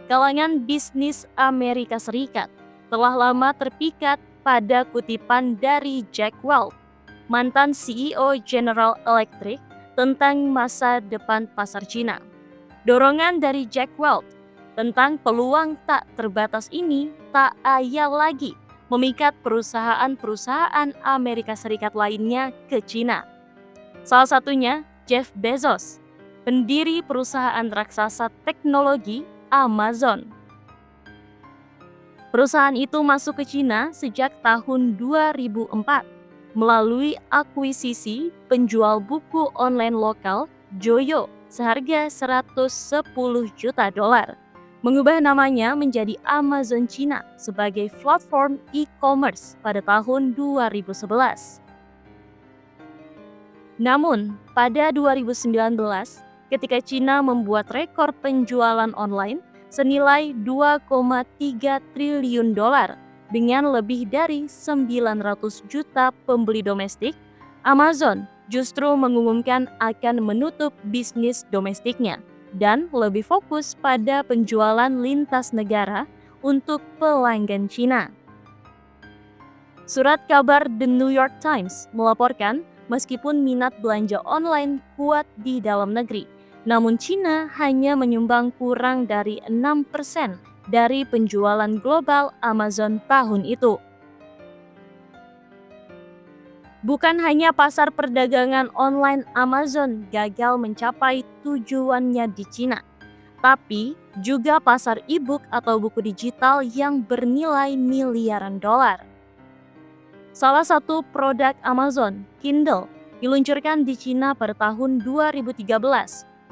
kalangan bisnis Amerika Serikat telah lama terpikat pada kutipan dari Jack Welch, mantan CEO General Electric, tentang masa depan pasar Cina. Dorongan dari Jack Welch tentang peluang tak terbatas ini tak ayal lagi memikat perusahaan-perusahaan Amerika Serikat lainnya ke Cina. Salah satunya Jeff Bezos, pendiri perusahaan raksasa teknologi Amazon. Perusahaan itu masuk ke Cina sejak tahun 2004 melalui akuisisi penjual buku online lokal Joyo seharga $110 juta, mengubah namanya menjadi Amazon China sebagai platform e-commerce pada tahun 2011. Namun, pada 2019, ketika China membuat rekor penjualan online senilai $2,3 triliun dengan lebih dari 900 juta pembeli domestik, Amazon justru mengumumkan akan menutup bisnis domestiknya dan lebih fokus pada penjualan lintas negara untuk pelanggan Cina. Surat kabar The New York Times melaporkan meskipun minat belanja online kuat di dalam negeri, namun Cina hanya menyumbang kurang dari 6% dari penjualan global Amazon tahun itu. Bukan hanya pasar perdagangan online Amazon gagal mencapai tujuannya di Cina, tapi juga pasar e-book atau buku digital yang bernilai miliaran dolar. Salah satu produk Amazon, Kindle, diluncurkan di Cina pada tahun 2013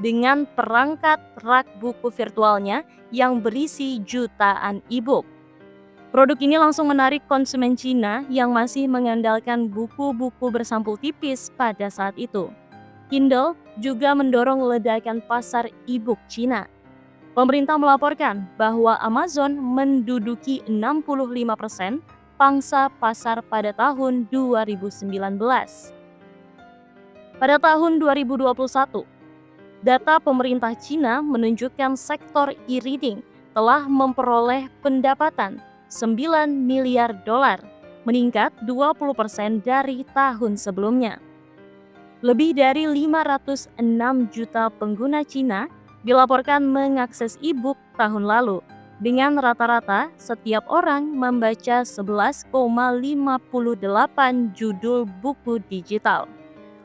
dengan perangkat rak buku virtualnya yang berisi jutaan e-book. Produk ini langsung menarik konsumen Cina yang masih mengandalkan buku-buku bersampul tipis pada saat itu. Kindle juga mendorong ledakan pasar e-book Cina. Pemerintah melaporkan bahwa Amazon menduduki 65% pangsa pasar pada tahun 2019. Pada tahun 2021, data pemerintah Cina menunjukkan sektor e-reading telah memperoleh pendapatan $9 miliar, meningkat 20% dari tahun sebelumnya. Lebih dari 506 juta pengguna Cina dilaporkan mengakses e-book tahun lalu, dengan rata-rata setiap orang membaca 11,58 judul buku digital.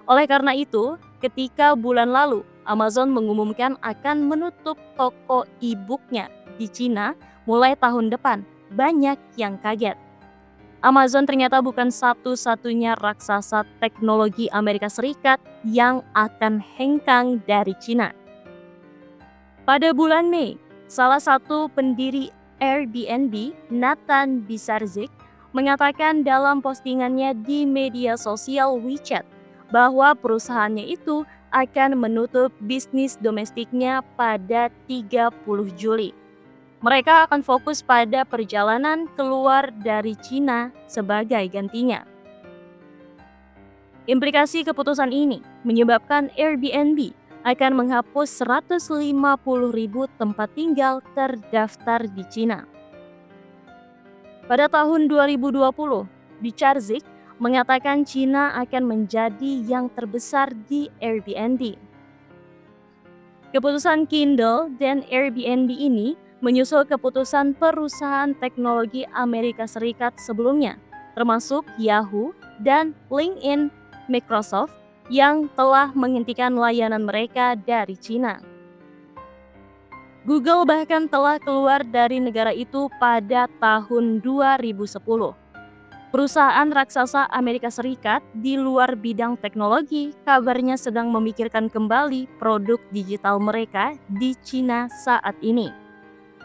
Oleh karena itu, ketika bulan lalu Amazon mengumumkan akan menutup toko e-booknya di Cina mulai tahun depan, banyak yang kaget. Amazon ternyata bukan satu-satunya raksasa teknologi Amerika Serikat yang akan hengkang dari Cina. Pada bulan Mei, salah satu pendiri Airbnb, Nathan Bizarzik, mengatakan dalam postingannya di media sosial WeChat bahwa perusahaannya itu akan menutup bisnis domestiknya pada 30 Juli. Mereka akan fokus pada perjalanan keluar dari Cina sebagai gantinya. Implikasi keputusan ini menyebabkan Airbnb akan menghapus 150.000 tempat tinggal terdaftar di Cina. Pada tahun 2020, Bizarzik mengatakan Cina akan menjadi yang terbesar di Airbnb. Keputusan Kindle dan Airbnb ini menyusul keputusan perusahaan teknologi Amerika Serikat sebelumnya, termasuk Yahoo dan LinkedIn, Microsoft, yang telah menghentikan layanan mereka dari Cina. Google bahkan telah keluar dari negara itu pada tahun 2010. Perusahaan raksasa Amerika Serikat di luar bidang teknologi kabarnya sedang memikirkan kembali produk digital mereka di Cina saat ini.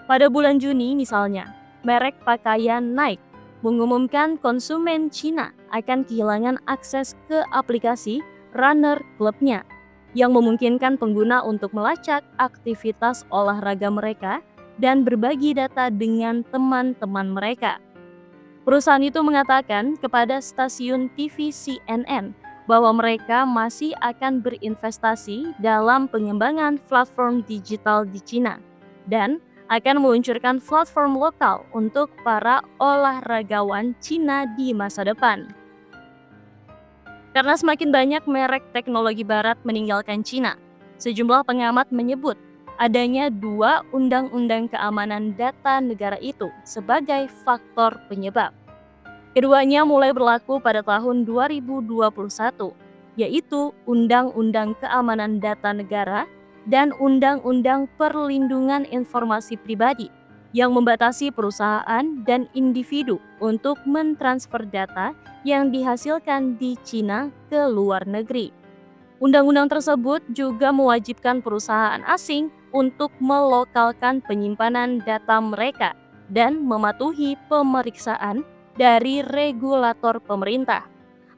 Pada bulan Juni misalnya, merek pakaian Nike mengumumkan konsumen Cina akan kehilangan akses ke aplikasi Runner Club-nya yang memungkinkan pengguna untuk melacak aktivitas olahraga mereka dan berbagi data dengan teman-teman mereka. Perusahaan itu mengatakan kepada stasiun TV CNN bahwa mereka masih akan berinvestasi dalam pengembangan platform digital di Cina dan akan meluncurkan platform lokal untuk para olahragawan Cina di masa depan. Karena semakin banyak merek teknologi barat meninggalkan Cina, sejumlah pengamat menyebut adanya dua undang-undang keamanan data negara itu sebagai faktor penyebab. Keduanya mulai berlaku pada tahun 2021, yaitu Undang-Undang Keamanan Data Negara dan Undang-Undang Perlindungan Informasi Pribadi yang membatasi perusahaan dan individu untuk mentransfer data yang dihasilkan di Cina ke luar negeri. Undang-undang tersebut juga mewajibkan perusahaan asing untuk melokalkan penyimpanan data mereka dan mematuhi pemeriksaan dari regulator pemerintah.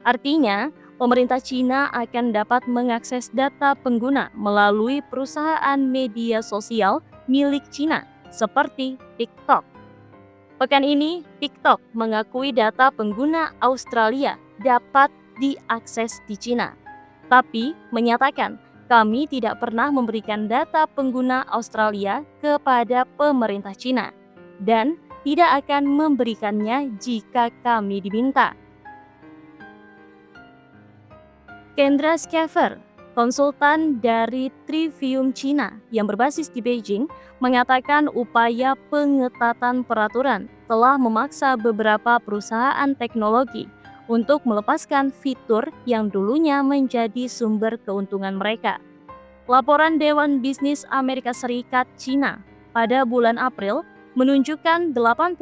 Artinya, pemerintah Cina akan dapat mengakses data pengguna melalui perusahaan media sosial milik Cina seperti TikTok. Pekan ini, TikTok mengakui data pengguna Australia dapat diakses di Cina, tapi menyatakan kami tidak pernah memberikan data pengguna Australia kepada pemerintah Cina dan tidak akan memberikannya jika kami diminta. Kendra Schaeffer, konsultan dari Trivium Cina yang berbasis di Beijing, mengatakan upaya pengetatan peraturan telah memaksa beberapa perusahaan teknologi untuk melepaskan fitur yang dulunya menjadi sumber keuntungan mereka. Laporan Dewan Bisnis Amerika Serikat Cina pada bulan April menunjukkan 81%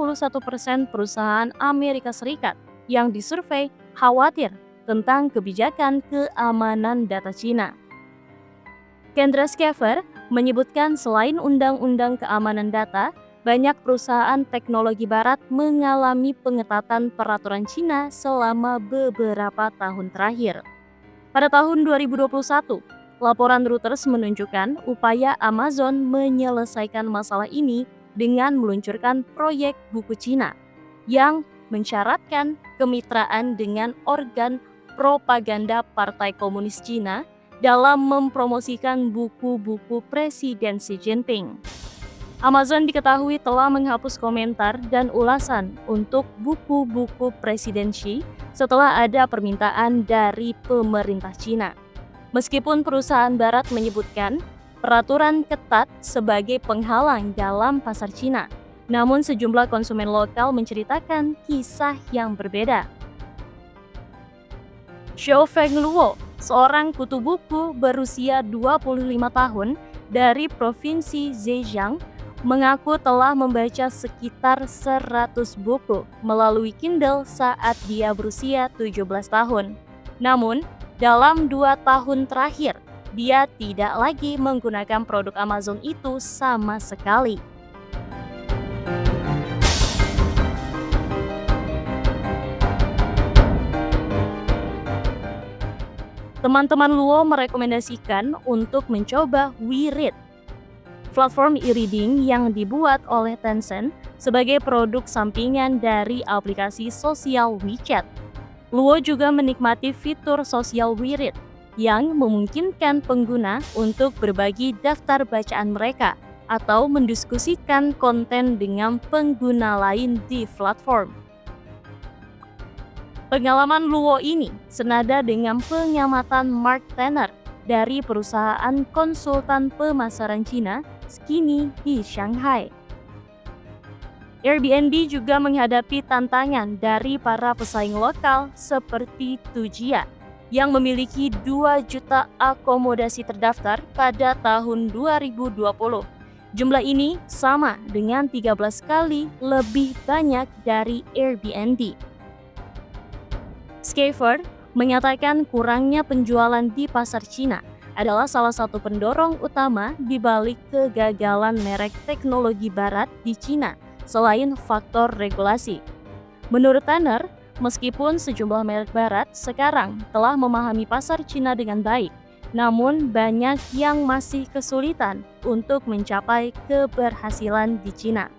perusahaan Amerika Serikat yang disurvei khawatir tentang kebijakan keamanan data Cina. Kendra Schaeffer menyebutkan selain Undang-Undang Keamanan Data, banyak perusahaan teknologi barat mengalami pengetatan peraturan Cina selama beberapa tahun terakhir. Pada tahun 2021, laporan Reuters menunjukkan upaya Amazon menyelesaikan masalah ini dengan meluncurkan proyek buku Cina yang mensyaratkan kemitraan dengan organ propaganda Partai Komunis Cina dalam mempromosikan buku-buku Presiden Xi Jinping. Amazon diketahui telah menghapus komentar dan ulasan untuk buku-buku Presiden Xi setelah ada permintaan dari pemerintah Cina. Meskipun perusahaan barat menyebutkan peraturan ketat sebagai penghalang dalam pasar Cina, namun sejumlah konsumen lokal menceritakan kisah yang berbeda. Xiaofeng Luo, seorang kutu buku berusia 25 tahun dari Provinsi Zhejiang, mengaku telah membaca sekitar 100 buku melalui Kindle saat dia berusia 17 tahun. Namun, dalam 2 tahun terakhir, dia tidak lagi menggunakan produk Amazon itu sama sekali. Teman-teman Luo merekomendasikan untuk mencoba WeRead, platform e-reading yang dibuat oleh Tencent sebagai produk sampingan dari aplikasi sosial WeChat. Luo juga menikmati fitur sosial WeRead yang memungkinkan pengguna untuk berbagi daftar bacaan mereka atau mendiskusikan konten dengan pengguna lain di platform. Pengalaman Luo ini senada dengan pengamatan Mark Tanner dari perusahaan konsultan pemasaran Cina Skinny di Shanghai. Airbnb juga menghadapi tantangan dari para pesaing lokal seperti Tujia yang memiliki 2 juta akomodasi terdaftar pada tahun 2020. Jumlah ini sama dengan 13 kali lebih banyak dari Airbnb. Schaeffer menyatakan kurangnya penjualan di pasar Cina adalah salah satu pendorong utama di balik kegagalan merek teknologi barat di Cina selain faktor regulasi. Menurut Tanner, meskipun sejumlah merek barat sekarang telah memahami pasar Cina dengan baik, namun banyak yang masih kesulitan untuk mencapai keberhasilan di Cina.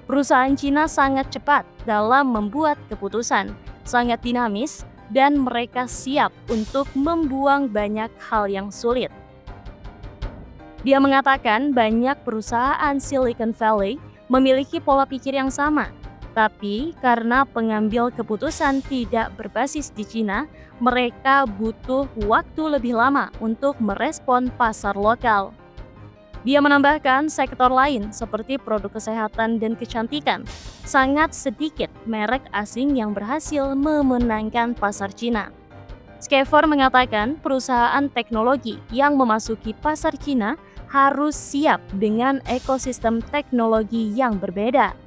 Perusahaan Cina sangat cepat dalam membuat keputusan, sangat dinamis, dan mereka siap untuk membuang banyak hal yang sulit. Dia mengatakan banyak perusahaan Silicon Valley memiliki pola pikir yang sama, tapi karena pengambil keputusan tidak berbasis di Cina, mereka butuh waktu lebih lama untuk merespon pasar lokal. Dia menambahkan sektor lain seperti produk kesehatan dan kecantikan. Sangat sedikit merek asing yang berhasil memenangkan pasar Cina. Schaeffer mengatakan perusahaan teknologi yang memasuki pasar Cina harus siap dengan ekosistem teknologi yang berbeda.